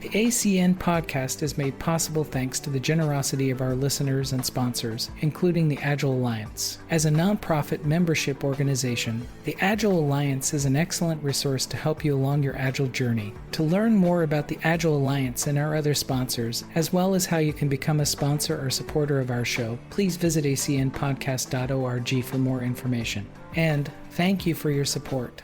The ACN podcast is made possible thanks to the generosity of our listeners and sponsors, including the Agile Alliance. As a nonprofit membership organization, the Agile Alliance is an excellent resource to help you along your Agile journey. To learn more about the Agile Alliance and our other sponsors, as well as how you can become a sponsor or supporter of our show, please visit acnpodcast.org for more information. And thank you for your support.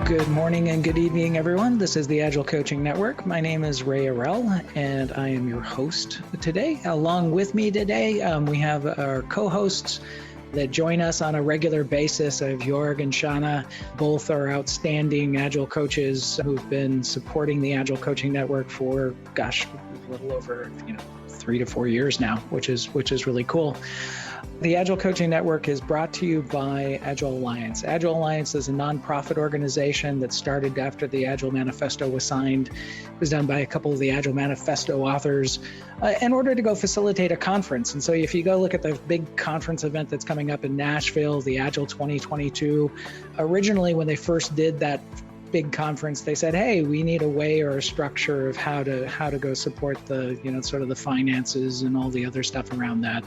Good morning and good evening, everyone. This is the Agile Coaching Network. My name is Ray Arell, and I am your host today. Along with me today, we have our co-hosts that join us on a regular basis of Jorg and Shana. Both are outstanding Agile coaches who've been supporting the Agile Coaching Network for, a little over 3 to 4 years now, which is really cool. The Agile Coaching Network is brought to you by Agile Alliance. Agile Alliance is a nonprofit organization that started after the Agile Manifesto was signed. It was done by a couple of the Agile Manifesto authors in order to go facilitate a conference. And so if you go look at the big conference event that's coming up in Nashville, the Agile 2022, originally when they first did that big conference, they said, hey, we need a way or a structure of how to go support the, sort of the finances and all the other stuff around that.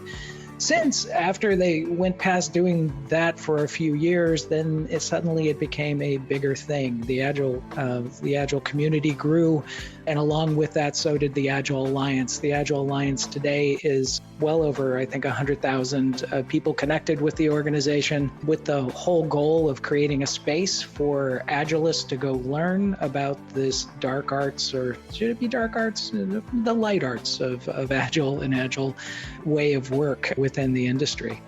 Since after they went past doing that for a few years, then it became a bigger thing. The Agile community grew, and along with that, so did the Agile Alliance. The Agile Alliance today is well over, 100,000 people connected with the organization, with the whole goal of creating a space for Agilists to go learn about this dark arts, or should it be dark arts? The light arts of Agile and Agile way of work within the industry.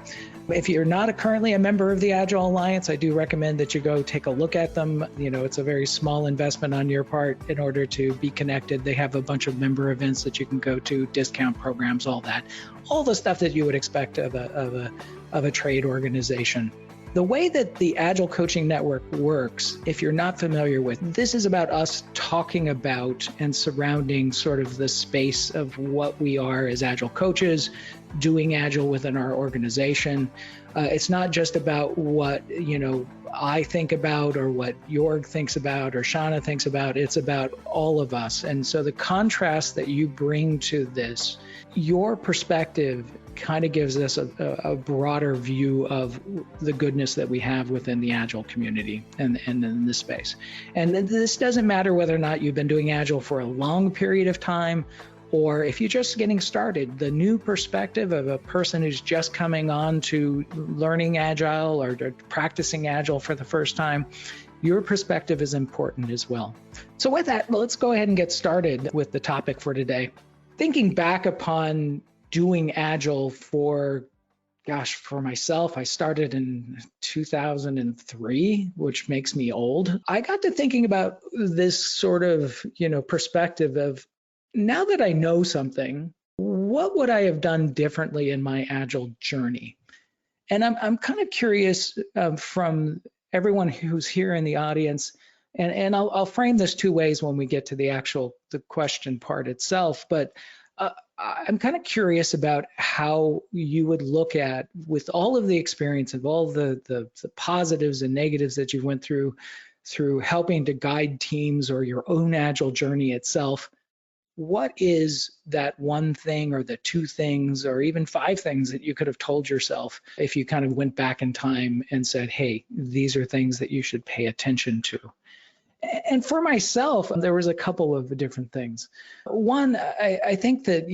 If you're not currently a member of the Agile Alliance, I do recommend that you go take a look at them. It's a very small investment on your part in order to be connected. They have a bunch of member events that you can go to, discount programs, all the stuff that you would expect of a trade organization. The way that the Agile Coaching Network works, if you're not familiar with, this is about us talking about and surrounding sort of the space of what we are as Agile coaches, doing Agile within our organization. It's not just about what, I think about or what Jorg thinks about or Shana thinks about. It's about all of us. And so the contrast that you bring to this, your perspective kind of gives us a broader view of the goodness that we have within the Agile community and in this space. And this doesn't matter whether or not you've been doing Agile for a long period of time, or if you're just getting started. The new perspective of a person who's just coming on to learning Agile or practicing Agile for the first time, your perspective is important as well. So with that, let's go ahead and get started with the topic for today. Thinking back upon doing Agile for myself, I started in 2003, which makes me old. I got to thinking about this sort of, perspective of, now that I know something, what would I have done differently in my Agile journey? And I'm kind of curious from everyone who's here in the audience, and I'll frame this two ways when we get to the question part itself, but I'm kind of curious about how you would look at, with all of the experience of all the positives and negatives that you went through helping to guide teams or your own Agile journey itself, what is that one thing or the two things or even 5 things that you could have told yourself if you kind of went back in time and said, hey, these are things that you should pay attention to? And for myself, there was a couple of different things. One, I think that,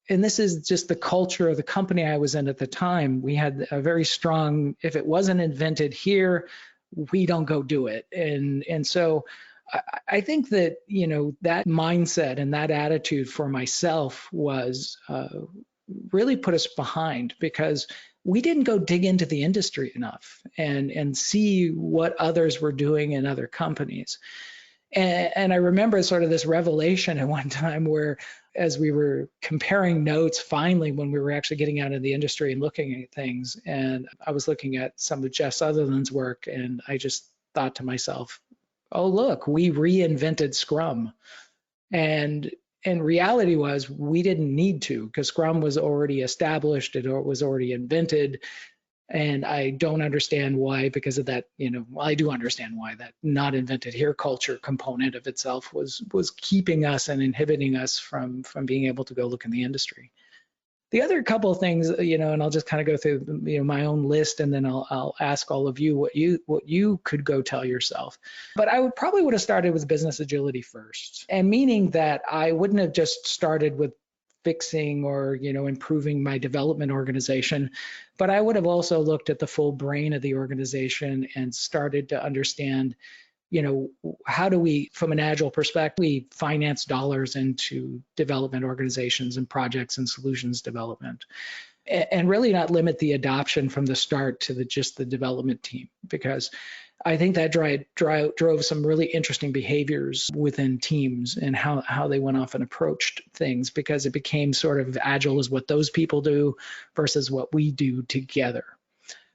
and this is just the culture of the company I was in at the time, we had a very strong, if it wasn't invented here, we don't go do it. And so I think that, that mindset and that attitude for myself was really put us behind, because we didn't go dig into the industry enough and see what others were doing in other companies. And I remember sort of this revelation at one time where, as we were comparing notes, finally, when we were actually getting out of the industry and looking at things, and I was looking at some of Jeff Sutherland's work, and I just thought to myself, oh, look, we reinvented Scrum. And reality was we didn't need to, because Scrum was already established, it was already invented. And I don't understand why, because of that, well, I do understand why that not invented here culture component of itself was keeping us and inhibiting us from being able to go look in the industry. The other couple of things, and I'll just kind of go through, my own list, and then I'll ask all of you what you could go tell yourself. But I would have started with business agility first, and meaning that I wouldn't have just started with fixing or improving my development organization, but I would have also looked at the full brain of the organization and started to understand, how do we, from an agile perspective, we finance dollars into development organizations and projects and solutions development, and really not limit the adoption from the start to just the development team, because I think that drove some really interesting behaviors within teams and how they went off and approached things, because it became sort of agile is what those people do versus what we do together.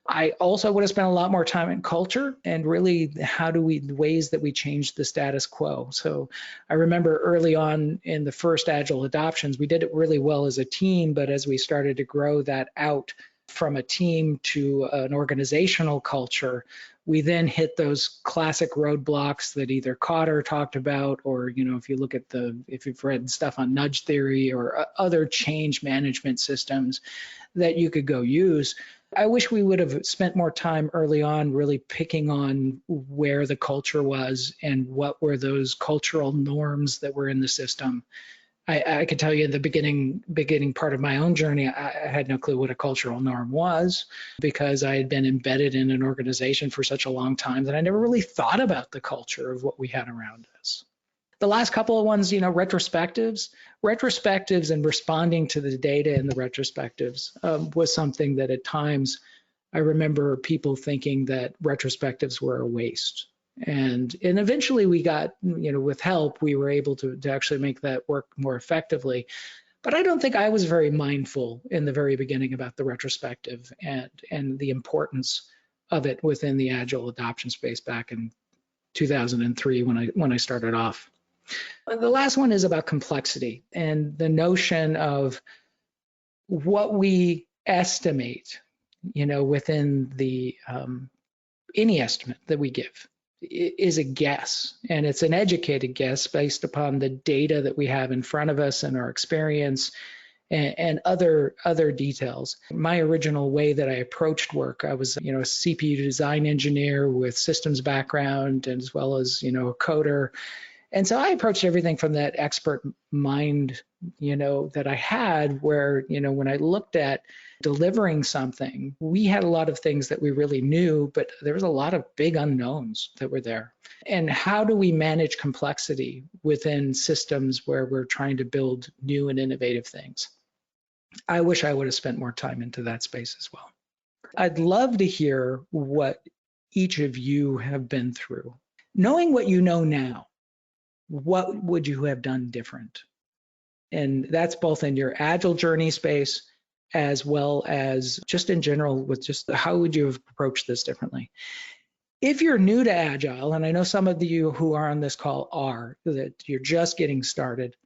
I also would have spent a lot more time in culture and really the ways that we change the status quo. So I remember early on in the first agile adoptions, we did it really well as a team, but as we started to grow that out from a team to an organizational culture, we then hit those classic roadblocks that either Cotter talked about, or if you look at if you've read stuff on nudge theory or other change management systems that you could go use. I wish we would have spent more time early on really picking on where the culture was and what were those cultural norms that were in the system. I could tell you in the beginning part of my own journey, I had no clue what a cultural norm was, because I had been embedded in an organization for such a long time that I never really thought about the culture of what we had around us. The last couple of ones, retrospectives and responding to the data in the retrospectives was something that at times I remember people thinking that retrospectives were a waste. And eventually we got, with help, we were able to actually make that work more effectively. But I don't think I was very mindful in the very beginning about the retrospective and the importance of it within the Agile adoption space back in 2003 when I started off. The last one is about complexity and the notion of what we estimate, within the any estimate that we give is a guess, and it's an educated guess based upon the data that we have in front of us and our experience and other details. My original way that I approached work, I was a CPU design engineer with systems background, and as well as a coder. And so I approached everything from that expert mind, that I had, where, when I looked at delivering something, we had a lot of things that we really knew, but there was a lot of big unknowns that were there. And how do we manage complexity within systems where we're trying to build new and innovative things? I wish I would have spent more time into that space as well. I'd love to hear what each of you have been through. Knowing what you know now, what would you have done different? And that's both in your Agile journey space as well as just in general with just how would you have approached this differently? If you're new to Agile, and I know some of you who are on this call are, that you're just getting started,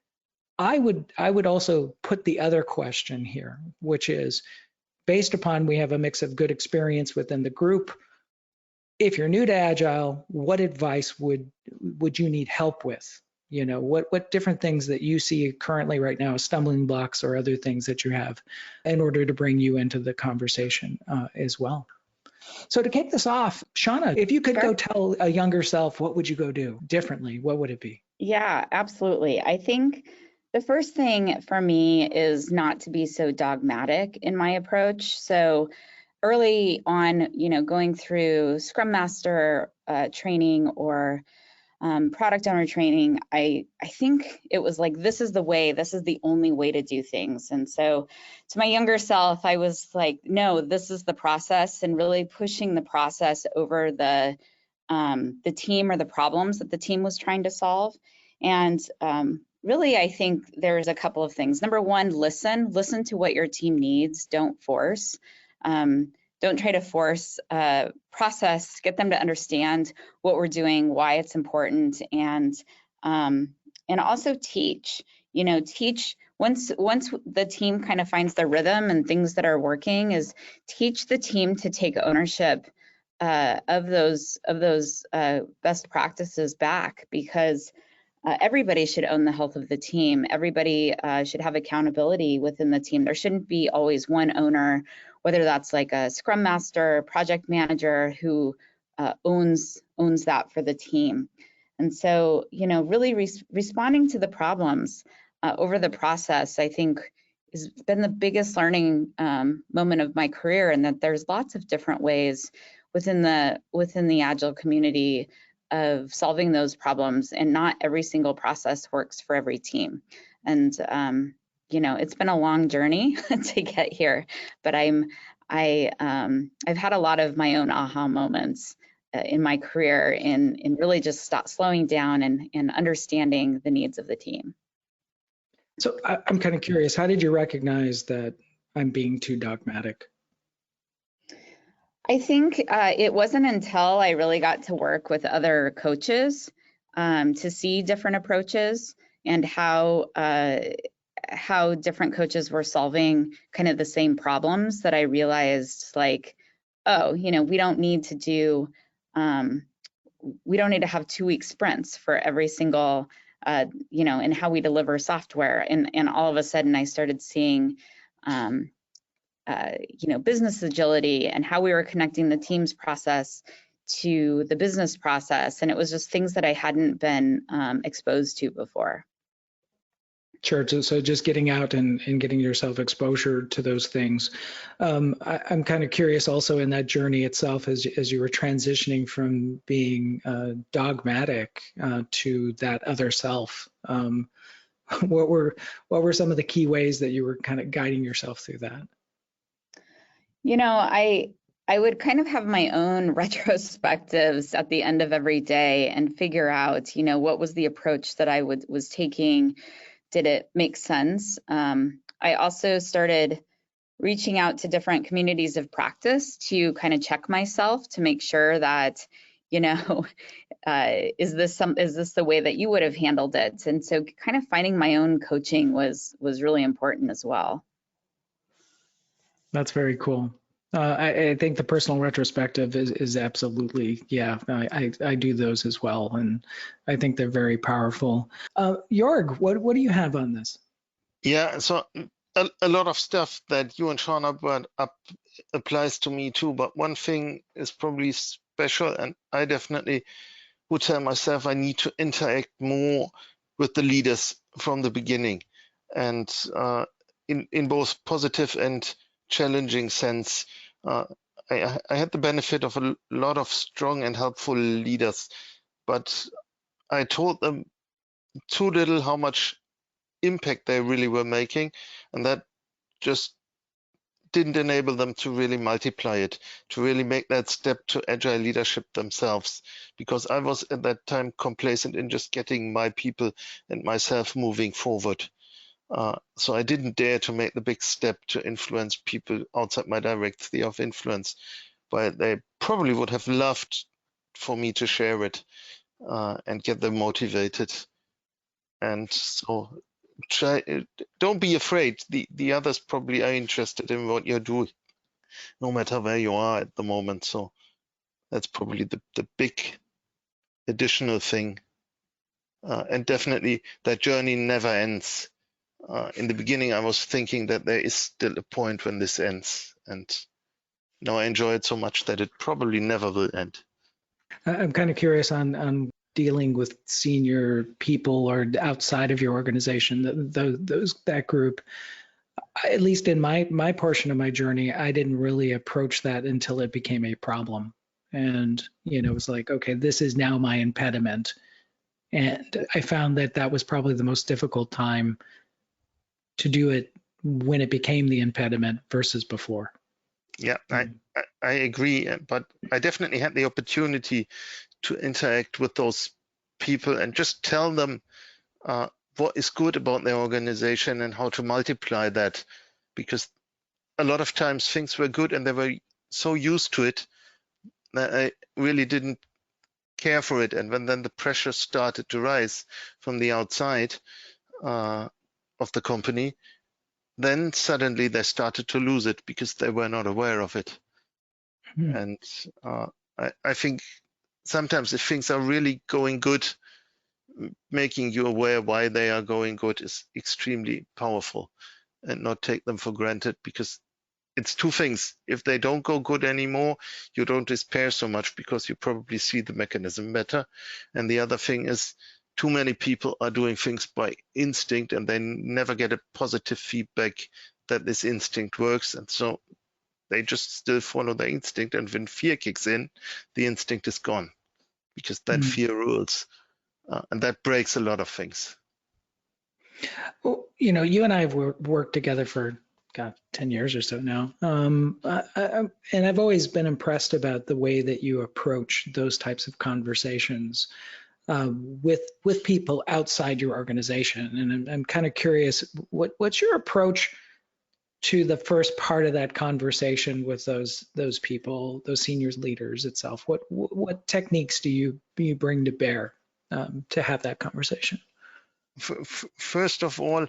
I would also put the other question here, which is based upon we have a mix of good experience within the group. If you're new to Agile, what advice would you need help with? What different things that you see currently right now as stumbling blocks or other things that you have in order to bring you into the conversation as well. So to kick this off, Shauna, if you could go tell a younger self, what would you go do differently? What would it be? Yeah, absolutely. I think the first thing for me is not to be so dogmatic in my approach. So early on, going through Scrum Master training or product owner training, I think it was like, this is the way, this is the only way to do things. And so to my younger self, I was like, no, this is the process, and really pushing the process over the team or the problems that the team was trying to solve. And really, I think there's a couple of things. Number one, listen to what your team needs. Don't force. Don't try to force process, get them to understand what we're doing, why it's important, and also teach. teach once the team kind of finds their rhythm and things that are working, is teach the team to take ownership of those best practices back, because everybody should own the health of the team. Everybody should have accountability within the team. There shouldn't be always one owner, whether that's like a scrum master, project manager, who owns that for the team. And so, really responding to the problems over the process, I think, has been the biggest learning moment of my career, and that there's lots of different ways within the Agile community of solving those problems, and not every single process works for every team. And it's been a long journey to get here, but I've had a lot of my own aha moments in my career in really just slowing down and understanding the needs of the team. So I'm kind of curious, how did you recognize that I'm being too dogmatic? I think it wasn't until I really got to work with other coaches to see different approaches and how different coaches were solving kind of the same problems, that I realized, like, oh, we don't need to have 2-week sprints for every single and how we deliver software. And all of a sudden I started seeing business agility and how we were connecting the team's process to the business process. And it was just things that I hadn't been exposed to before. Sure. So just getting out and getting yourself exposure to those things. I'm kind of curious also in that journey itself, as you were transitioning from being dogmatic to that other self. What were some of the key ways that you were kind of guiding yourself through that? I would kind of have my own retrospectives at the end of every day and figure out, what was the approach that I was taking. Did it make sense? I also started reaching out to different communities of practice to kind of check myself to make sure that, is this the way that you would have handled it? And so kind of finding my own coaching was really important as well. That's very cool. I think the personal retrospective is absolutely, yeah, I do those as well. And I think they're very powerful. Jorg, what do you have on this? Yeah, so a lot of stuff that you and Shauna brought up applies to me too, but one thing is probably special, and I definitely would tell myself I need to interact more with the leaders from the beginning, and in both positive and challenging sense. I had the benefit of a lot of strong and helpful leaders, but I told them too little how much impact they really were making, and that just didn't enable them to really multiply it, to really make that step to agile leadership themselves, because I was at that time complacent in just getting my people and myself moving forward. So I didn't dare to make the big step to influence people outside my direct sphere of influence, but they probably would have loved for me to share it and get them motivated. And so don't be afraid. The others probably are interested in what you're doing, no matter where you are at the moment. So that's probably the big additional thing. And definitely that journey never ends. In the beginning, I was thinking that there is still a point when this ends, and now I enjoy it so much that it probably never will end. I'm kind of curious on dealing with senior people or outside of your organization, that group. At least in my portion of my journey, I didn't really approach that until it became a problem. And, it was like, okay, this is now my impediment. And I found that was probably the most difficult time to do it when it became the impediment versus before. Yeah, I agree, but I definitely had the opportunity to interact with those people and just tell them what is good about their organization and how to multiply that, because a lot of times things were good and they were so used to it that I really didn't care for it. And when then the pressure started to rise from the outside, of the company, then suddenly they started to lose it because they were not aware of it. And I think sometimes if things are really going good, making you aware why they are going good is extremely powerful, and not take them for granted, because it's two things. If they don't go good anymore, you don't despair so much because you probably see the mechanism better. And the other thing is, too many people are doing things by instinct and they never get a positive feedback that this instinct works. And so they just still follow their instinct. And when fear kicks in, the instinct is gone, because then fear rules. And that breaks a lot of things. Well, you know, you and I have worked together for 10 years or so now. And I've always been impressed about the way that you approach those types of conversations with people outside your organization. And I'm kind of curious, what's your approach to the first part of that conversation with those people, those senior leaders itself? What techniques do you bring to bear to have that conversation? First of all,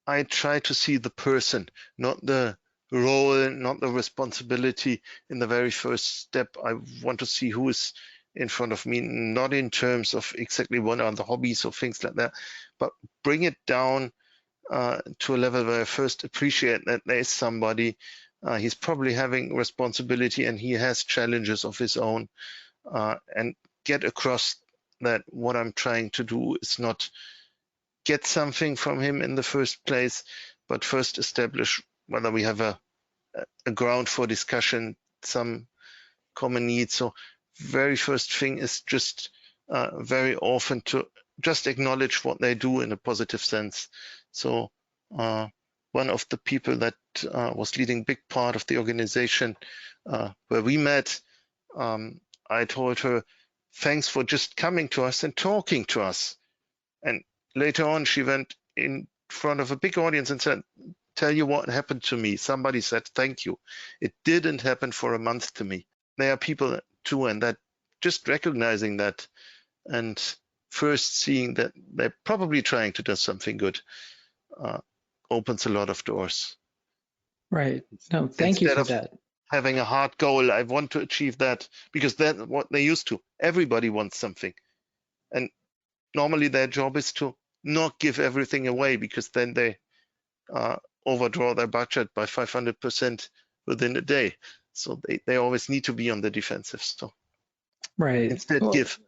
I try to see the person, not the role, not the responsibility. In the very first step, I want to see who is in front of me, not in terms of exactly what are the hobbies or things like that, but bring it down to a level where I first appreciate that there is somebody, he's probably having responsibility and he has challenges of his own, and get across that what I'm trying to do is not get something from him in the first place, but first establish whether we have a ground for discussion, some common needs. So very first thing is just very often to just acknowledge what they do in a positive sense. So one of the people that was leading big part of the organization where we met, I told her, thanks for just coming to us and talking to us. And later on, she went in front of a big audience and said, tell you what happened to me. Somebody said, thank you. It didn't happen for a month to me. There are people too, and that just recognizing that and first seeing that they're probably trying to do something good opens a lot of doors. Right. No, thank you for that. Having a hard goal, I want to achieve that, because that's what they're used to. Everybody wants something. And normally their job is to not give everything away, because then they overdraw their budget by 500% within a day. So they always need to be on the defensive. So right. Instead, Well, give.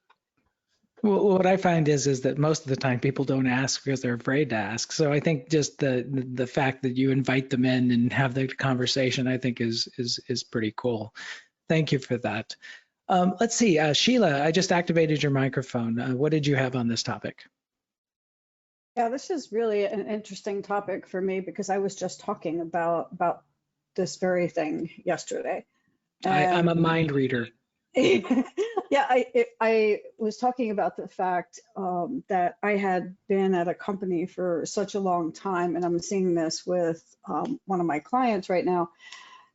Well, what I find is that most of the time people don't ask because they're afraid to ask. So I think just the fact that you invite them in and have the conversation, I think is pretty cool. Thank you for that. Let's see, Sheila, I just activated your microphone. What did you have on this topic? Yeah, this is really an interesting topic for me, because I was just talking about this very thing yesterday. I'm a mind reader. Yeah, I was talking about the fact that I had been at a company for such a long time, and I'm seeing this with one of my clients right now,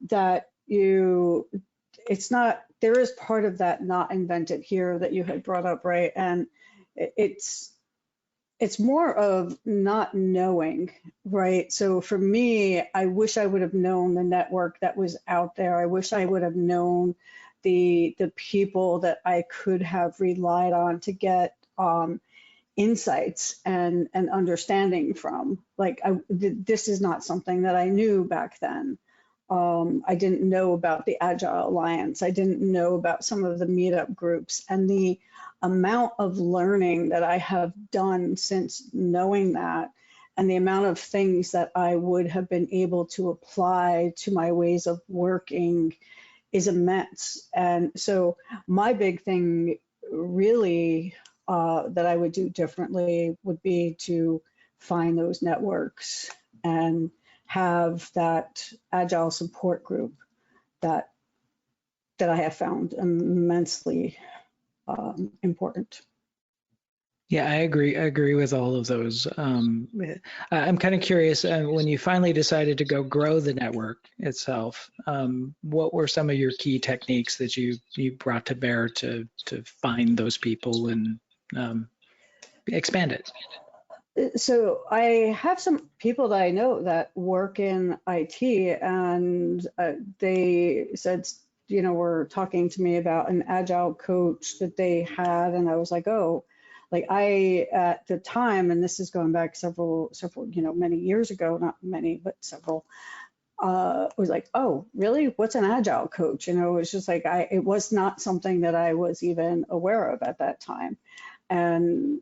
that it's not, there is part of that not invented here that you had brought up, right? And it's more of not knowing, right? So for me, I wish I would have known the network that was out there. I wish I would have known the people that I could have relied on to get insights and understanding from. Like, this is not something that I knew back then. I didn't know about the Agile Alliance. I didn't know about some of the meetup groups, and the amount of learning that I have done since knowing that, and the amount of things that I would have been able to apply to my ways of working is immense. And so my big thing really that I would do differently would be to find those networks and have that Agile support group that I have found immensely important. Yeah, I agree. I agree with all of those. I'm kind of curious, when you finally decided to go grow the network itself, what were some of your key techniques that you brought to bear to find those people and expand it? So I have some people that I know that work in IT, and they said, were talking to me about an agile coach that they had, and I was like, oh, like I at the time, and this is going back several, many years ago, not many, but several. Was like, oh, really? What's an agile coach? It was just like it was not something that I was even aware of at that time, and.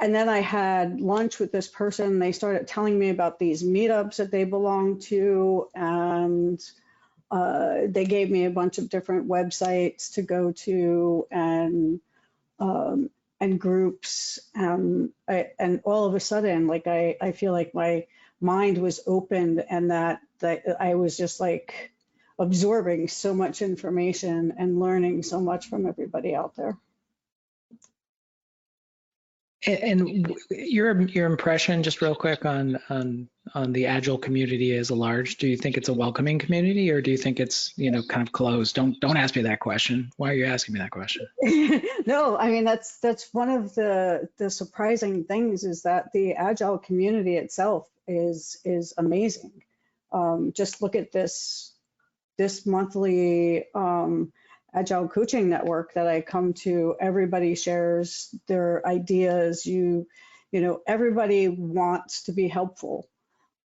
And then I had lunch with this person. They started telling me about these meetups that they belong to, and they gave me a bunch of different websites to go to and groups. And all of a sudden, like I feel like my mind was opened, and that I was just like absorbing so much information and learning so much from everybody out there. And your impression, just real quick, on the Agile community as a large. Do you think it's a welcoming community, or do you think it's kind of closed? Don't ask me that question. Why are you asking me that question? No, I mean that's one of the surprising things, is that the Agile community itself is amazing. Just look at this monthly Agile Coaching Network that I come to. Everybody shares their ideas. Everybody wants to be helpful.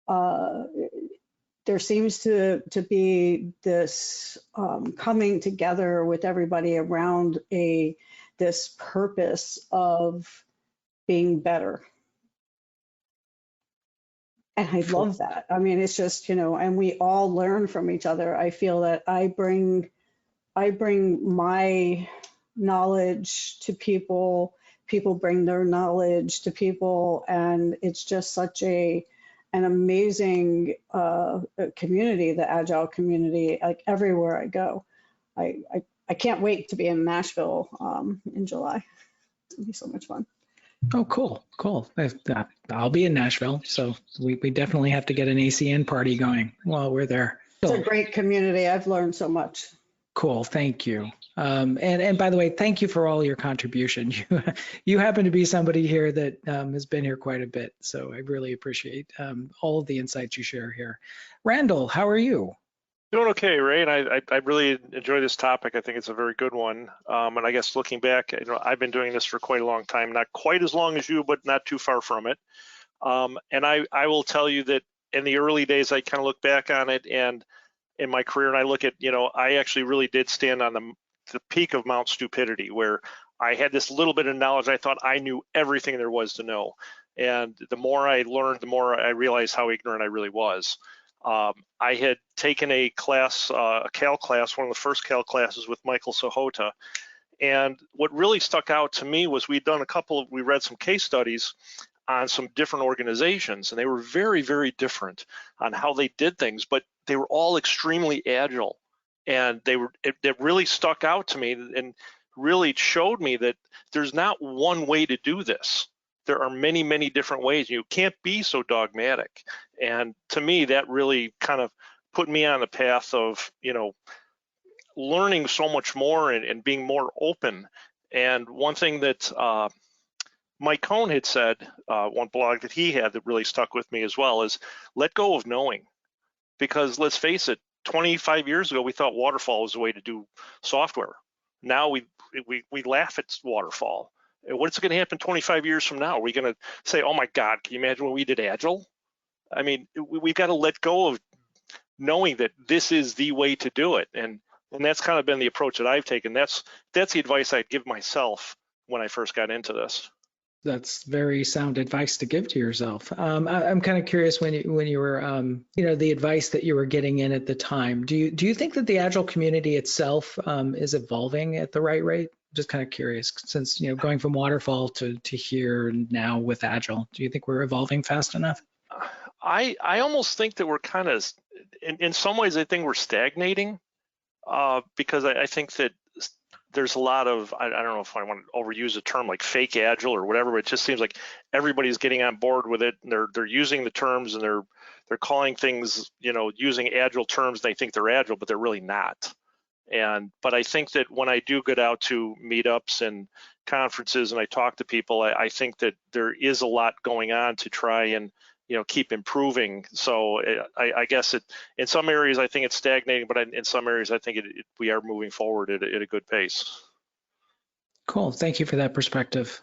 There seems to be this coming together with everybody around this purpose of being better. And I love that. I mean, it's just, and we all learn from each other. I feel that I bring my knowledge to people, people bring their knowledge to people, and it's just such an amazing community, the Agile community, like everywhere I go. I can't wait to be in Nashville in July. It's gonna be so much fun. Oh, cool. I'll be in Nashville, so we definitely have to get an ACN party going while we're there. It's a great community. I've learned so much. Cool, thank you. And by the way, thank you for all your contribution. You happen to be somebody here that has been here quite a bit, so I really appreciate all of the insights you share here. Randall, how are you? Doing okay, Ray, and I really enjoy this topic. I think it's a very good one. And I guess looking back, I've been doing this for quite a long time, not quite as long as you, but not too far from it. And I will tell you that in the early days, I kind of look back on it, and in my career, and I look at, I actually really did stand on the peak of Mount Stupidity, where I had this little bit of knowledge. I thought I knew everything there was to know. And the more I learned, the more I realized how ignorant I really was. I had taken a class, a Cal class, one of the first Cal classes with Michael Sahota. And what really stuck out to me was we read some case studies on some different organizations, and they were very, very different on how they did things, but they were all extremely agile. And it really stuck out to me and really showed me that there's not one way to do this. There are many, many different ways. You can't be so dogmatic. And to me, that really kind of put me on the path of, learning so much more and being more open. And one thing that Mike Cohn had said, one blog that he had that really stuck with me as well, is let go of knowing. Because let's face it, 25 years ago, we thought waterfall was the way to do software. Now we laugh at waterfall. What's going to happen 25 years from now? Are we going to say, oh my God, can you imagine when we did Agile? I mean, we've got to let go of knowing that this is the way to do it. And that's kind of been the approach that I've taken. That's the advice I'd give myself when I first got into this. That's very sound advice to give to yourself. I'm kind of curious when you were, the advice that you were getting in at the time. Do you think that the Agile community itself is evolving at the right rate? Just kind of curious, since going from waterfall to here and now with Agile, do you think we're evolving fast enough? I almost think that we're kind of, in some ways, I think we're stagnating because I think that there's a lot of, I don't know if I want to overuse a term like fake Agile or whatever, but it just seems like everybody's getting on board with it, and they're using the terms, and they're calling things, using Agile terms. They think they're Agile, but they're really not. But I think that when I do get out to meetups and conferences and I talk to people, I think that there is a lot going on to try and keep improving. So I guess in some areas I think it's stagnating, but in some areas I think we are moving forward at a good pace. Cool. Thank you for that perspective.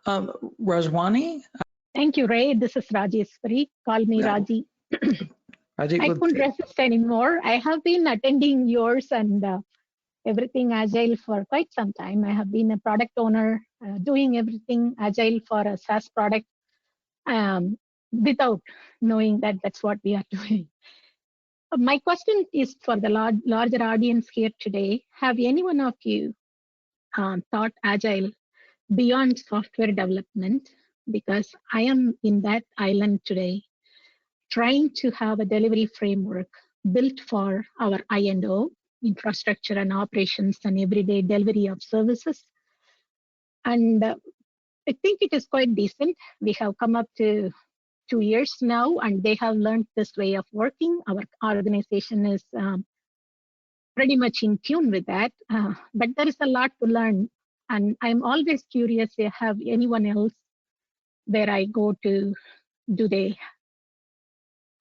Rajwani? Thank you, Ray. This is Rajeshwari. Call me Raji. I couldn't resist anymore. I have been attending yours and everything Agile for quite some time. I have been a product owner, doing everything Agile for a SaaS product without knowing that that's what we are doing. My question is for the larger audience here today. Have any one of you thought Agile beyond software development? Because I am in that island today, trying to have a delivery framework built for our I&O, infrastructure and operations and everyday delivery of services. And I think it is quite decent. We have come up to 2 years now, and they have learned this way of working. Our organization is pretty much in tune with that, but there is a lot to learn. And I'm always curious, have anyone else where I go to, do they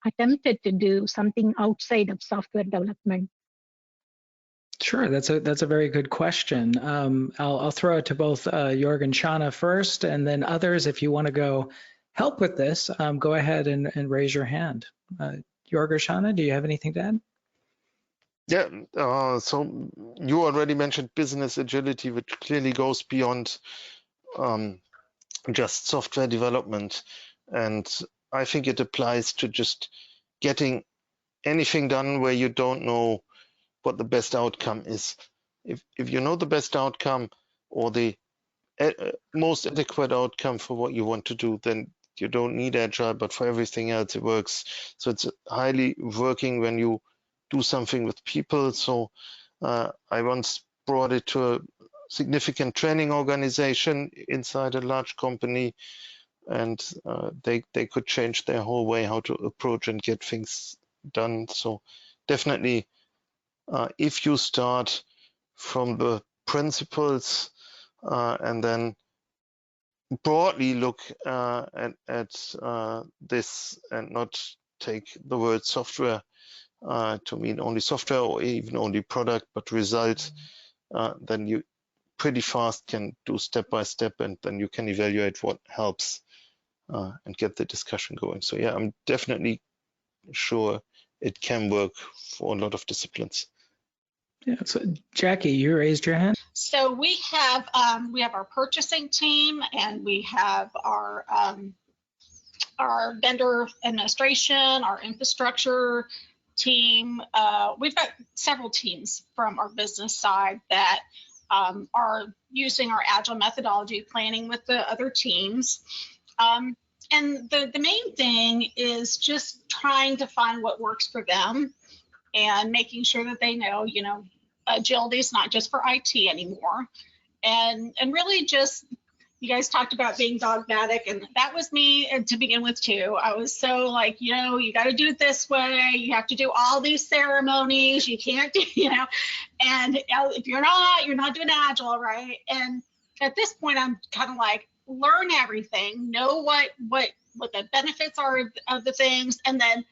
attempted to do something outside of software development? Sure, that's a very good question. I'll throw it to both Jorg and Shauna first, and then others, if you want to go help with this, go ahead and raise your hand. Jorg or Shauna, do you have anything to add? Yeah, so you already mentioned business agility, which clearly goes beyond just software development. And I think it applies to just getting anything done where you don't know what the best outcome is. If you know the best outcome or the most adequate outcome for what you want to do, then you don't need Agile, but for everything else it works. So it's highly working when you do something with people. So I once brought it to a significant training organization inside a large company, and they could change their whole way how to approach and get things done. So definitely, if you start from the principles and then broadly look at this and not take the word software to mean only software or even only product, but result, then you pretty fast can do step by step, and then you can evaluate what helps and get the discussion going. So yeah, I'm definitely sure it can work for a lot of disciplines. Yeah, so Jackie, you raised your hand. So we have our purchasing team, and we have our vendor administration, our infrastructure team. We've got several teams from our business side that are using our Agile methodology, planning with the other teams. And the main thing is just trying to find what works for them and making sure that they know, agility is not just for IT anymore. And really just, you guys talked about being dogmatic, and that was me to begin with too. I was so like, you got to do it this way. You have to do all these ceremonies. You can't do, and if you're not doing Agile, right? And at this point, I'm kind of like, learn everything, know what the benefits are of the things, and then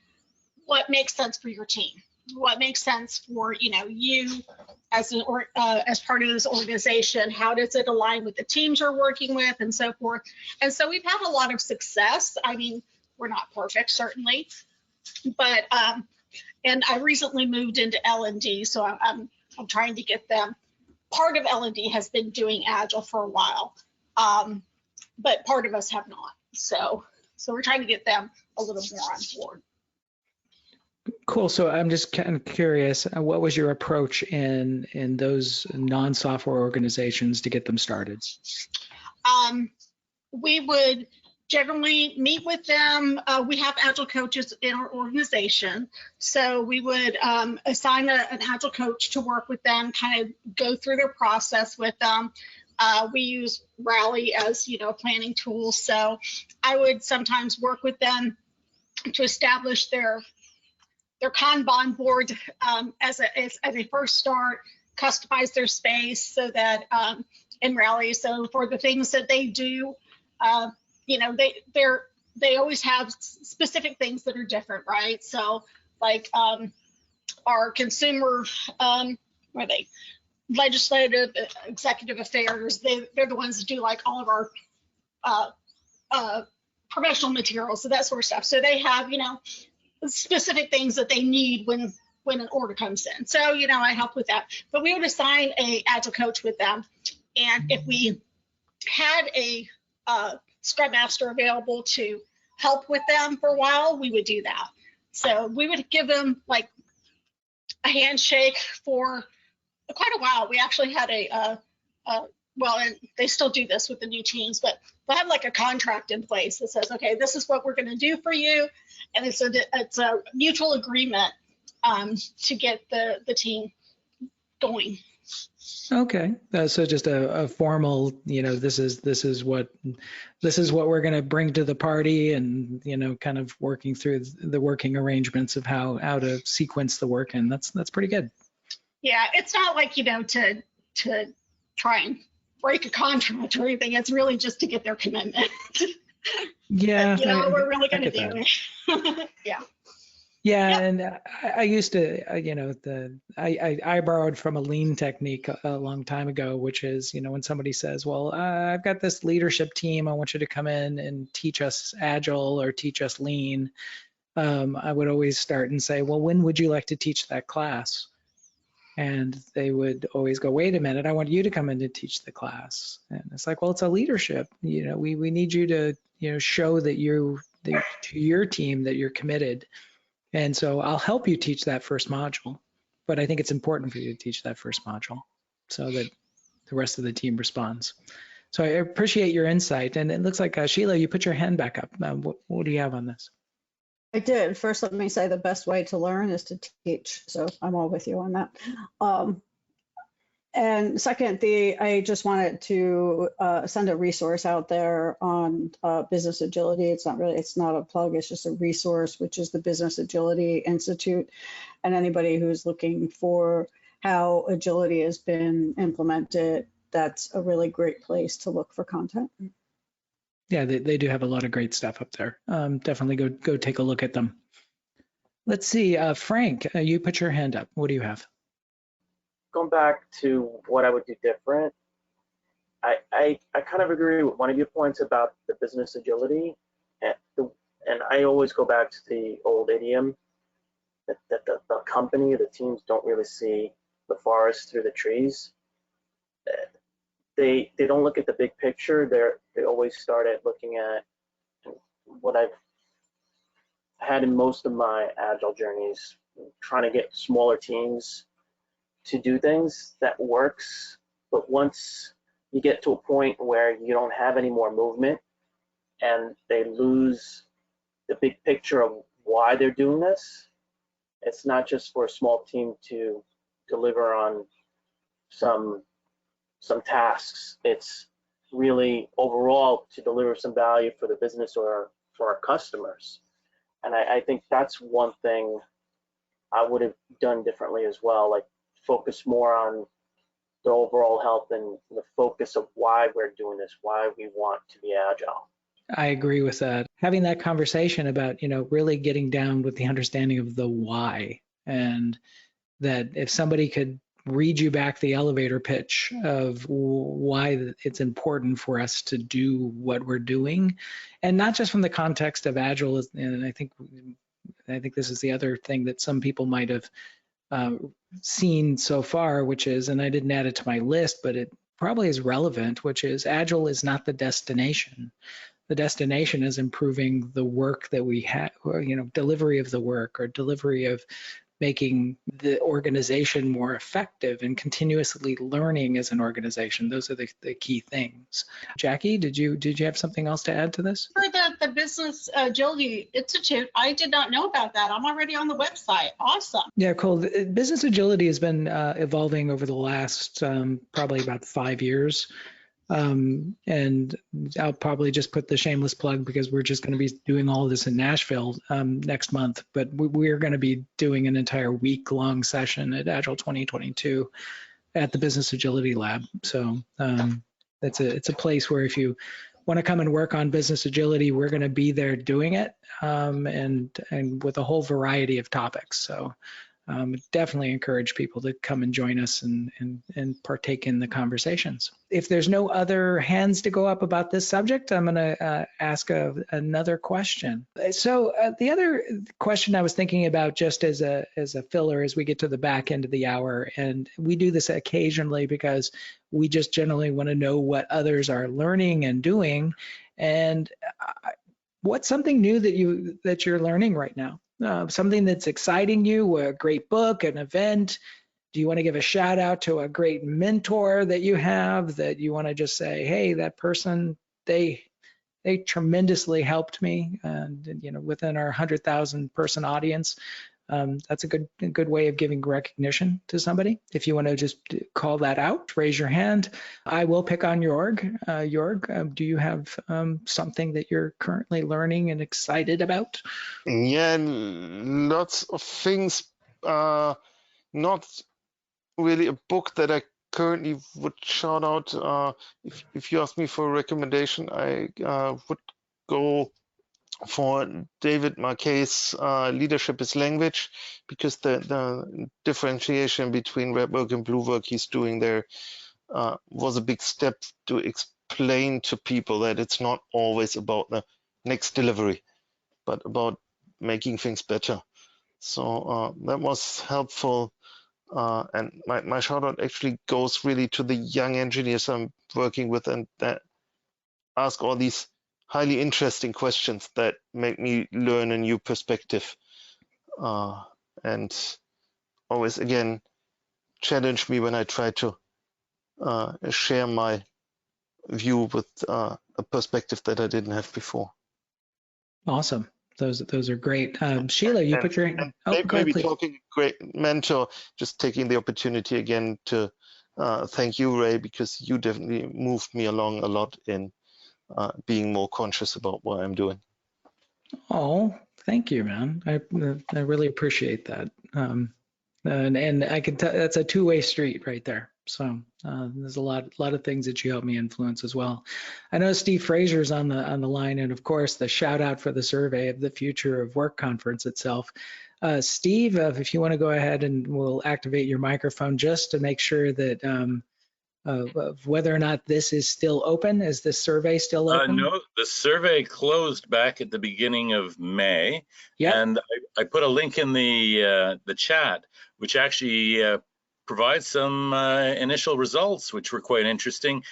what makes sense for your team, what makes sense for you as part of this organization. How does it align with the teams you're working with, and so forth. And so we've had a lot of success. I mean, we're not perfect, certainly, but and I recently moved into L&D, so I'm trying to get them. Part of L&D has been doing Agile for a while, but part of us have not. So we're trying to get them a little more on board. Cool. So I'm just kind of curious, what was your approach in those non-software organizations to get them started? We would generally meet with them. We have Agile coaches in our organization. So we would assign an Agile coach to work with them, kind of go through their process with them. We use Rally as, a planning tool. So I would sometimes work with them to establish their Kanban board as a first start, customize their space so that in Rally. So for the things that they do, you know, they always have specific things that are different, right? So like our consumer, where they legislative, executive affairs, they're the ones that do like all of our promotional materials, so that sort of stuff. So they have, you know, specific things that they need when an order comes in. So, you know, I help with that. But we would assign a Agile coach with them. And if we had a Scrum Master available to help with them for a while, we would do that. So we would give them like a handshake for quite a while. We actually had well, and they still do this with the new teams, but they have like a contract in place that says, okay, this is what we're going to do for you. And it's a mutual agreement to get the team going. Okay, so just a formal, you know, this is what we're going to bring to the party, and you know, kind of working through the working arrangements of how to sequence the work, and that's pretty good. Yeah, it's not like, you know, to try and break a contract or anything. It's really just to get their commitment. Yeah, you know, we're really going to do it. Yeah. Yeah, Yep. and I used to, you know, I borrowed from a lean technique a long time ago, which is, you know, when somebody says, well, I've got this leadership team, I want you to come in and teach us Agile or teach us lean. I would always start and say, well, when would you like to teach that class? And they would always go, wait a minute, I want you to come in to teach the class. And it's like, well, it's a leadership. You know, we need you to, you know, show that to your team that you're committed. And so I'll help you teach that first module, but I think it's important for you to teach that first module so that the rest of the team responds. So I appreciate your insight. And it looks like, Sheila, you put your hand back up. What do you have on this? I did. First, let me say the best way to learn is to teach. So I'm all with you on that. And second, I just wanted to send a resource out there on business agility. It's not a plug, it's just a resource, which is the Business Agility Institute. And anybody who's looking for how agility has been implemented, that's a really great place to look for content. Yeah, they do have a lot of great stuff up there. Definitely go take a look at them. Let's see, Frank, you put your hand up. What do you have? Going back to what I would do different, I kind of agree with one of your points about the business agility, and I always go back to the old idiom that the company, the teams don't really see the forest through the trees. They don't look at the big picture. They always start at looking at what I've had in most of my Agile journeys, trying to get smaller teams to do things that works. But once you get to a point where you don't have any more movement and they lose the big picture of why they're doing this, it's not just for a small team to deliver on some tasks. It's really overall to deliver some value for the business or for our customers. And I think that's one thing I would have done differently as well, like focus more on the overall health and the focus of why we're doing this, why we want to be agile. I agree with that. Having that conversation about, you know, really getting down with the understanding of the why, and that if somebody could read you back the elevator pitch of why it's important for us to do what we're doing, and not just from the context of Agile, and I think this is the other thing that some people might have seen so far, which is, and I didn't add it to my list, but it probably is relevant, which is Agile is not the destination. The destination is improving the work that we have, or, you know, delivery of the work or delivery of making the organization more effective and continuously learning as an organization. Those are the key things. Jackie, did you have something else to add to this? For the Business Agility Institute, I did not know about that. I'm already on the website. Awesome. Yeah, cool. Business agility has been evolving over the last probably about 5 years. And I'll probably just put the shameless plug because we're just going to be doing all this in Nashville next month, but we're going to be doing an entire week-long session at Agile 2022 at the Business Agility Lab. So it's a place where if you want to come and work on business agility, we're going to be there doing it, and with a whole variety of topics. So definitely encourage people to come and join us and partake in the conversations. If there's no other hands to go up about this subject, I'm going to ask another question. So the other question I was thinking about, just as a filler as we get to the back end of the hour, and we do this occasionally because we just generally want to know what others are learning and doing, and what's something new that you're learning right now? Something that's exciting you, a great book, an event. Do you want to give a shout out to a great mentor that you have, that you want to just say, hey, that person, they tremendously helped me, and within our 100,000 person audience, that's a good way of giving recognition to somebody. If you want to just call that out, raise your hand. I will pick on Jorg. Jorg, do you have something that you're currently learning and excited about? Yeah, lots of things. Not really a book that I currently would shout out. If you ask me for a recommendation, I would go for David Marquet's Leadership is Language, because the differentiation between red work and blue work he's doing there was a big step to explain to people that it's not always about the next delivery, but about making things better. So that was helpful. And my shout out actually goes really to the young engineers I'm working with, and that ask all these highly interesting questions that make me learn a new perspective, and always again challenge me when I try to share my view with a perspective that I didn't have before. Awesome. Those are great. Sheila, you put your hand. Oh, maybe please. Talking great mentor, just taking the opportunity again to thank you, Ray, because you definitely moved me along a lot in being more conscious about what I'm doing. Oh, thank you, man. I really appreciate that. And I can tell that's a two-way street right there. So there's a lot of things that you help me influence as well. I know Steve Fraser's on the line, and of course the shout out for the survey of the Future of Work conference itself. Steve, if you want to go ahead and we'll activate your microphone just to make sure that of whether or not this is still open. Is this survey still open? No, the survey closed back at the beginning of May. Yep. And I put a link in the chat, which actually provides some initial results, which were quite interesting.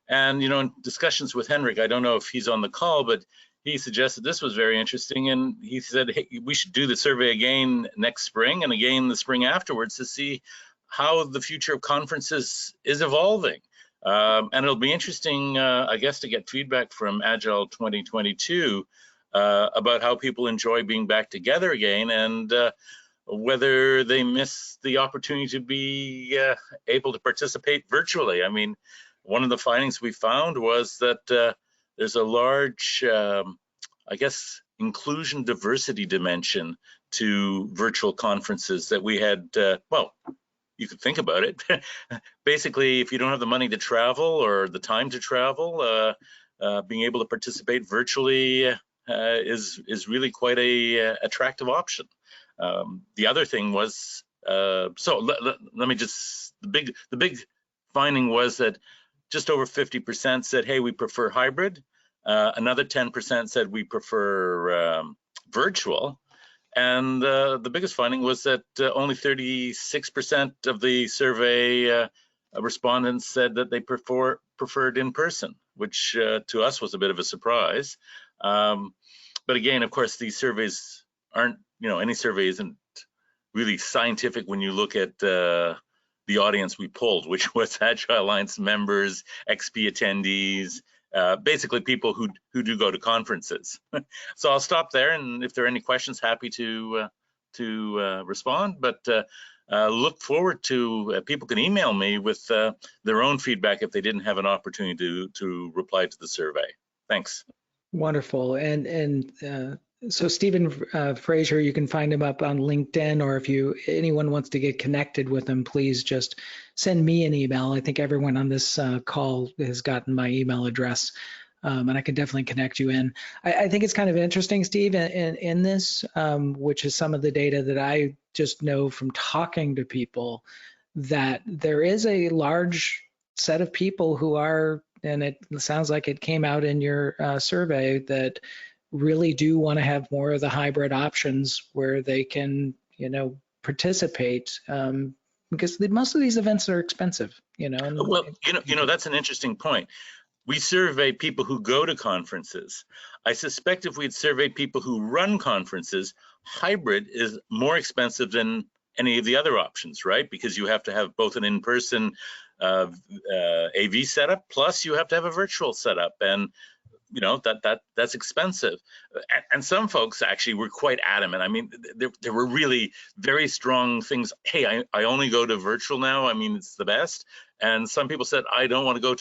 And, in discussions with Henrik, I don't know if he's on the call, but he suggested this was very interesting. And he said, hey, we should do the survey again next spring and again the spring afterwards to see how the future of conferences is evolving. And it'll be interesting, I guess, to get feedback from Agile 2022 about how people enjoy being back together again, and whether they miss the opportunity to be able to participate virtually. I mean, one of the findings we found was that there's a large, I guess, inclusion diversity dimension to virtual conferences that we had, well, you could think about it. Basically, if you don't have the money to travel or the time to travel, being able to participate virtually is really quite a attractive option. The other thing was, so let me just, the big finding was that just over 50% said, hey, we prefer hybrid. Another 10% said we prefer virtual. And the biggest finding was that only 36% of the survey respondents said that they preferred in person, which to us was a bit of a surprise. But again, of course, these surveys aren't, any survey isn't really scientific when you look at the audience we polled, which was Agile Alliance members, XP attendees, basically people who do go to conferences. So I'll stop there, and if there are any questions, happy to respond. But look forward to people can email me with their own feedback if they didn't have an opportunity to reply to the survey. Thanks. Wonderful. And so Stephen Fraser, you can find him up on LinkedIn, or if anyone wants to get connected with him, please just send me an email. I think everyone on this call has gotten my email address, and I can definitely connect you in. I think it's kind of interesting, Steve, in this, which is some of the data that I just know from talking to people, that there is a large set of people who are, and it sounds like it came out in your survey, that really do want to have more of the hybrid options where they can, participate, because most of these events are expensive, And, well, that's an interesting point. We survey people who go to conferences. I suspect if we'd surveyed people who run conferences, hybrid is more expensive than any of the other options, right? Because you have to have both an in-person AV setup, plus you have to have a virtual setup, and that's expensive. And some folks actually were quite adamant. I mean, there were really very strong things. Hey, I only go to virtual now. I mean, it's the best. And some people said, I don't want to go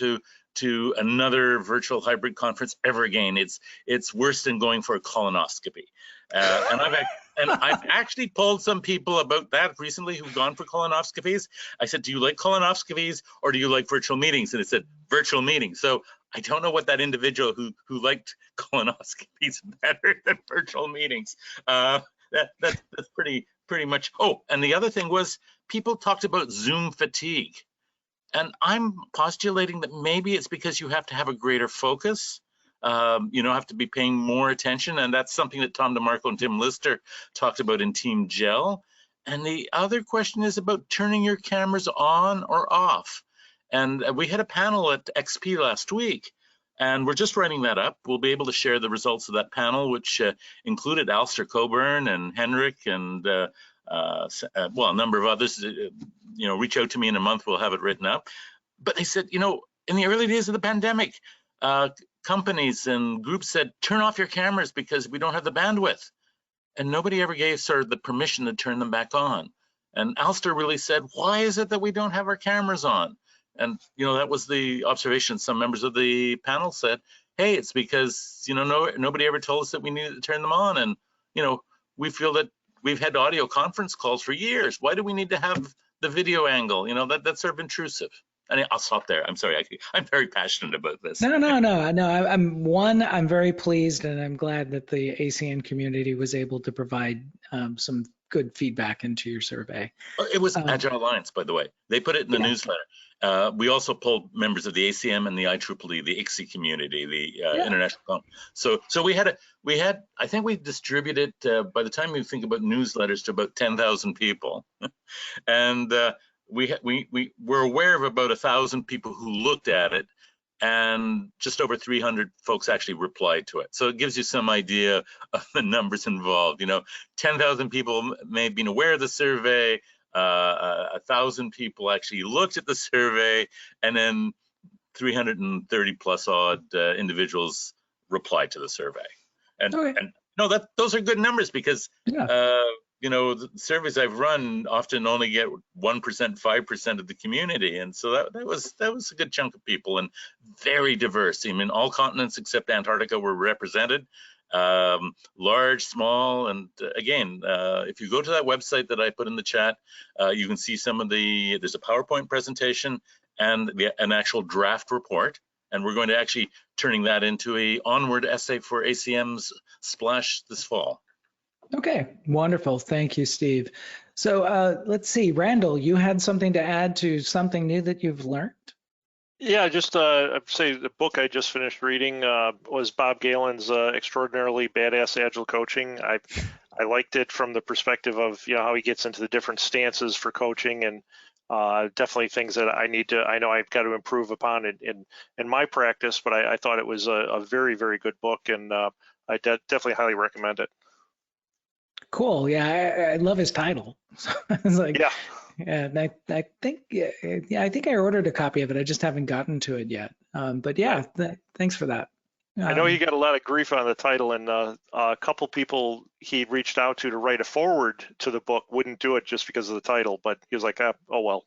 to another virtual hybrid conference ever again. It's worse than going for a colonoscopy. And I've actually polled some people about that recently who've gone for colonoscopies. I said, do you like colonoscopies or do you like virtual meetings? And it said virtual meetings. So I don't know what that individual who liked colonoscopies better than virtual meetings. That's pretty much. Oh, and the other thing was people talked about Zoom fatigue. And I'm postulating that maybe it's because you have to have a greater focus. Have to be paying more attention. And that's something that Tom DeMarco and Tim Lister talked about in Team Gel. And the other question is about turning your cameras on or off. And we had a panel at XP last week, and we're just writing that up. We'll be able to share the results of that panel, which included Alistair Coburn and Henrik and a number of others. Reach out to me in a month, we'll have it written up. But they said, in the early days of the pandemic, companies and groups said, turn off your cameras because we don't have the bandwidth. And nobody ever gave sort of the permission to turn them back on. And Alistair really said, why is it that we don't have our cameras on? And, that was the observation. Some members of the panel said, hey, it's because, nobody ever told us that we needed to turn them on. And, we feel that we've had audio conference calls for years. Why do we need to have the video angle? That's sort of intrusive. And I'll stop there. I'm sorry. I'm very passionate about this. No. I'm very pleased, and I'm glad that the ACN community was able to provide some good feedback into your survey. It was Agile Alliance, by the way. They put it in the newsletter. We also polled members of the ACM and the IEEE, the ICSI community, the international. So we had I think we distributed by the time you think about newsletters to about 10,000 people, and we were aware of about 1,000 people who looked at it, and just over 300 folks actually replied to it. So it gives you some idea of the numbers involved. 10,000 people may have been aware of the survey, 1,000 people actually looked at the survey, and then 330 plus odd individuals replied to the survey. And, okay. and those are good numbers because the surveys I've run often only get 1%, 5% of the community, and so that was a good chunk of people and very diverse. I mean, all continents except Antarctica were represented, large, small, and again, if you go to that website that I put in the chat, you can see there's a PowerPoint presentation and an actual draft report, and we're going to actually turning that into a onward essay for ACM's Splash this fall. Okay, wonderful. Thank you, Steve. So let's see, Randall, you had something to add to something new that you've learned? Yeah, just I'd say the book I just finished reading was Bob Galen's Extraordinarily Badass Agile Coaching. I liked it from the perspective of how he gets into the different stances for coaching, and definitely things that I know I've got to improve upon in my practice. But I thought it was a very, very good book, and I definitely highly recommend it. Cool. Yeah, I love his title. It's like, yeah. And I think I ordered a copy of it. I just haven't gotten to it yet. But yeah, thanks for that. I know he got a lot of grief on the title, and a couple people he reached out to write a foreword to the book wouldn't do it just because of the title. But he was like, oh well.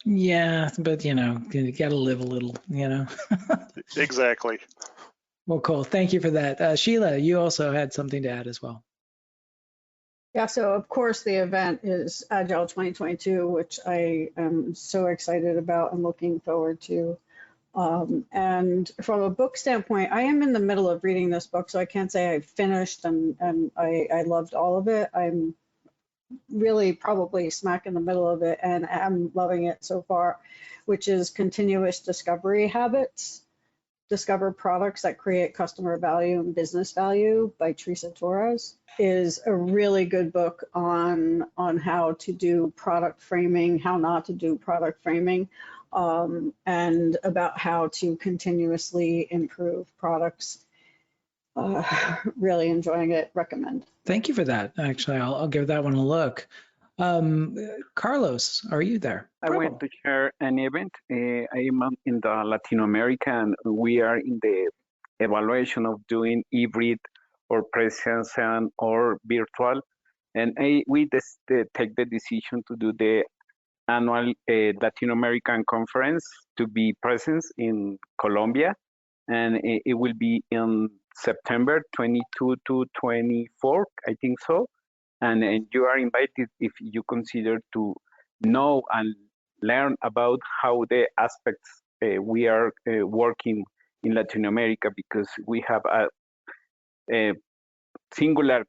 Yeah, but you got to live a little, Exactly. Well, cool. Thank you for that. Sheila, you also had something to add as well. Yeah, so of course the event is Agile 2022, which I am so excited about and looking forward to. And from a book standpoint, I am in the middle of reading this book, so I can't say I've finished and I loved all of it. I'm really probably smack in the middle of it, and I'm loving it so far, which is Continuous Discovery Habits. Discover Products That Create Customer Value and Business Value by Teresa Torres is a really good book on how to do product framing, how not to do product framing, and about how to continuously improve products. Really enjoying it, recommend. Thank you for that. Actually, I'll give that one a look. Carlos, are you there? I went to share an event. I am in the Latin America, and we are in the evaluation of doing hybrid or presence or virtual. And we take the decision to do the annual Latin American conference to be present in Colombia. And it will be in September 22 to 24, I think so. And you are invited if you consider to know and learn about how the aspects we are working in Latin America, because we have a singular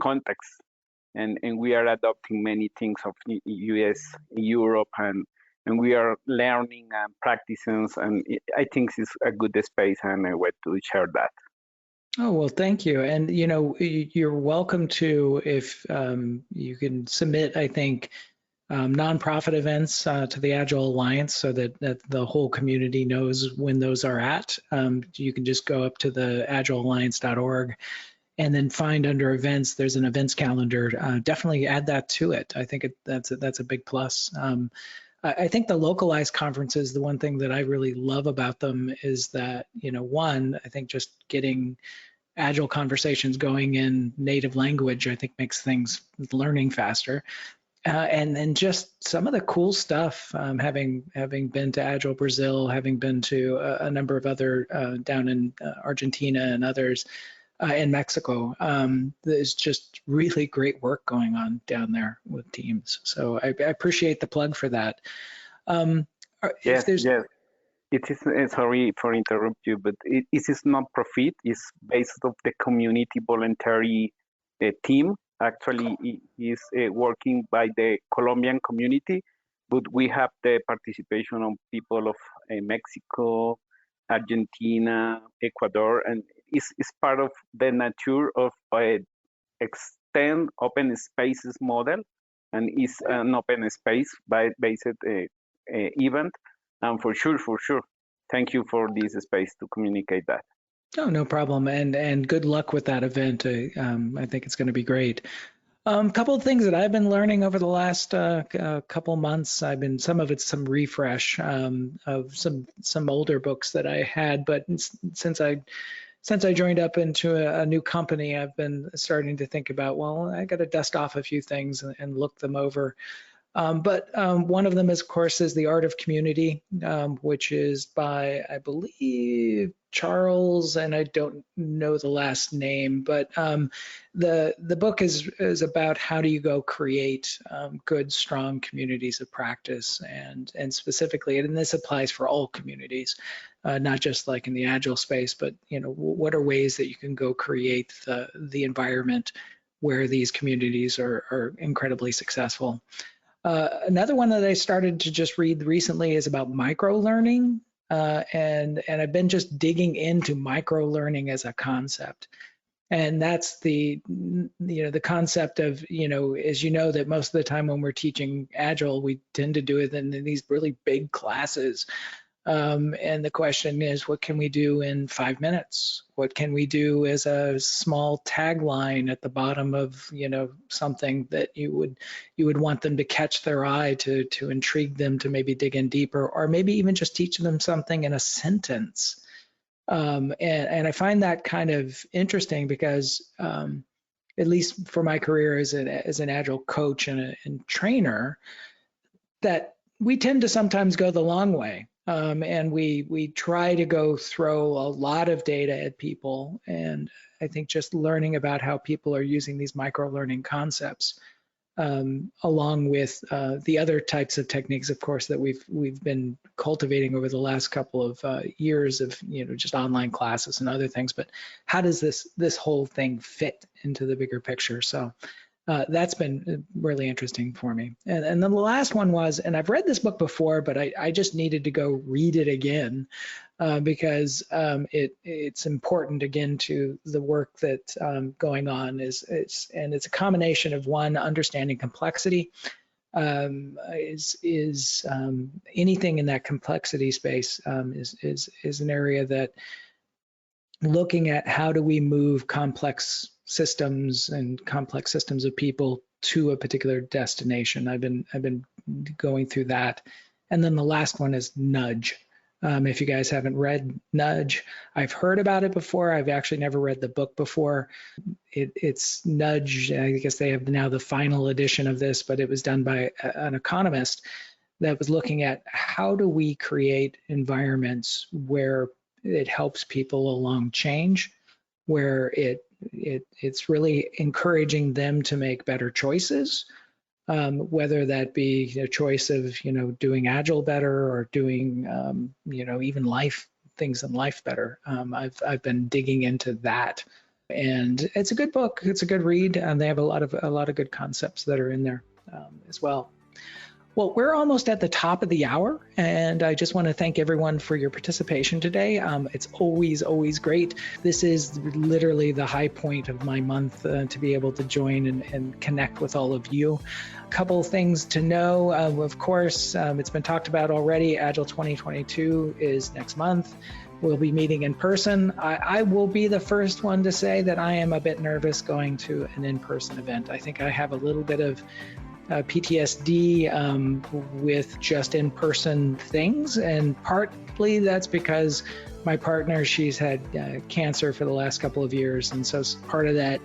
context, and we are adopting many things of US, Europe, and we are learning and practicing, and I think it's a good space, and I want to share that. Oh, well, thank you. And, you know, you're welcome to, if you can submit, I think, nonprofit events to the Agile Alliance so that the whole community knows when those are at. You can just go up to the agilealliance.org and then find under events, there's an events calendar. Definitely add that to it. I think that's a big plus. I think the localized conferences, the one thing that I really love about them is that, you know, one, I think just getting Agile conversations going in native language, I think makes things learning faster. And then just some of the cool stuff, having been to Agile Brazil, having been to a number of other down in Argentina and others in Mexico, there's just really great work going on down there with teams. So I appreciate the plug for that. Yes. It is, sorry for interrupt you, but it is not profit. It's based on the community voluntary team. Actually, it is working by the Colombian community, but we have the participation of people of Mexico, Argentina, Ecuador, and it's part of the nature of extend open spaces model, and it's an open space based event. And for sure, thank you for this space to communicate that. Oh, no problem. And good luck with that event. I think it's going to be great. A couple of things that I've been learning over the last couple months. Some of it's some refresh of some older books that I had, but since I joined up into a new company, I've been starting to think about, well, I got to dust off a few things and look them over. But one of them, of course, is The Art of Community, which is by, I believe, Charles, and I don't know the last name, but the book is about how do you go create good, strong communities of practice, and specifically, and this applies for all communities, not just like in the Agile space, but you know, what are ways that you can go create the environment where these communities are incredibly successful. Another one that I started to just read recently is about micro-learning, and I've been just digging into micro-learning as a concept. And that's the concept of, as you know, that most of the time when we're teaching Agile, we tend to do it in these really big classes. And the question is, what can we do in 5 minutes? What can we do as a small tagline at the bottom of, something that you would want them to catch their eye to intrigue them to maybe dig in deeper, or maybe even just teach them something in a sentence. And I find that kind of interesting because, at least for my career as an Agile coach and trainer, that we tend to sometimes go the long way. And we try to go throw a lot of data at people. And I think just learning about how people are using these micro-learning concepts, along with the other types of techniques, of course, that we've been cultivating over the last couple of years of, just online classes and other things. But how does this whole thing fit into the bigger picture? So that's been really interesting for me. And then the last one was, and I've read this book before, but I just needed to go read it again because it's important again to the work that's going on. It's a combination of, one, understanding complexity. Is anything in that complexity space is an area that, looking at how do we move complex systems and complex systems of people to a particular destination. I've been going through that. And then the last one is nudge. If you guys haven't read Nudge, I've heard about it before. I've actually never read the book before. It's Nudge. I guess they have now the final edition of this, but it was done by an economist that was looking at how do we create environments where it helps people along change, where it's really encouraging them to make better choices, whether that be a choice of doing Agile better or doing even things in life better. I've been digging into that, and it's a good book. It's a good read, and they have a lot of good concepts that are in there as well. Well, we're almost at the top of the hour, and I just want to thank everyone for your participation today. It's always great. This is literally the high point of my month to be able to join and connect with all of you. A couple of things to know. Of course, it's been talked about already. Agile 2022 is next month. We'll be meeting in person. I will be the first one to say that I am a bit nervous going to an in-person event. I think I have a little bit of PTSD with just in-person things, and partly that's because my partner, she's had cancer for the last couple of years, and so part of that,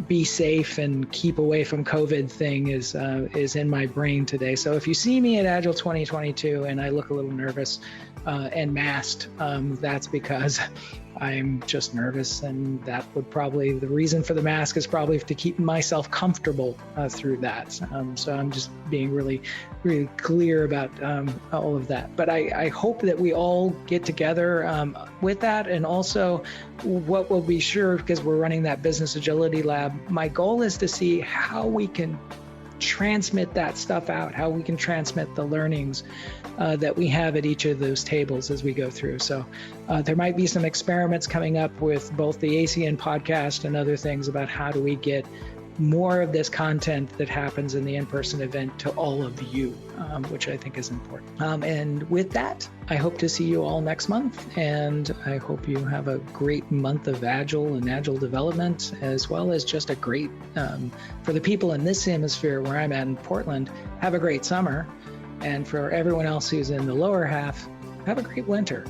be safe and keep away from COVID thing is in my brain today. So if you see me at Agile 2022 and I look a little nervous and masked, that's because I'm just nervous, and that would probably, the reason for the mask is probably to keep myself comfortable through that. So I'm just being really clear about all of that. But I hope that we all get together with that. And also what will be sure, because we're running that business agility lab, my goal is to see how we can transmit that stuff out, how we can transmit the learnings that we have at each of those tables as we go through. So there might be some experiments coming up with both the ACN podcast and other things about how do we get more of this content that happens in the in-person event to all of you, which I think is important. And with that, I hope to see you all next month, and I hope you have a great month of Agile and Agile development, as well as just a great, for the people in this hemisphere where I'm at in Portland, have a great summer. And for everyone else who's in the lower half, have a great winter.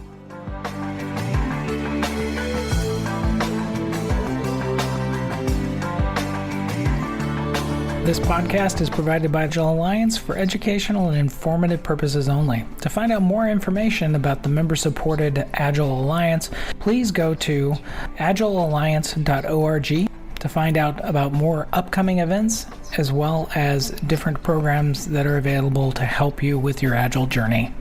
This podcast is provided by Agile Alliance for educational and informative purposes only. To find out more information about the member-supported Agile Alliance, please go to agilealliance.org to find out about more upcoming events, as well as different programs that are available to help you with your Agile journey.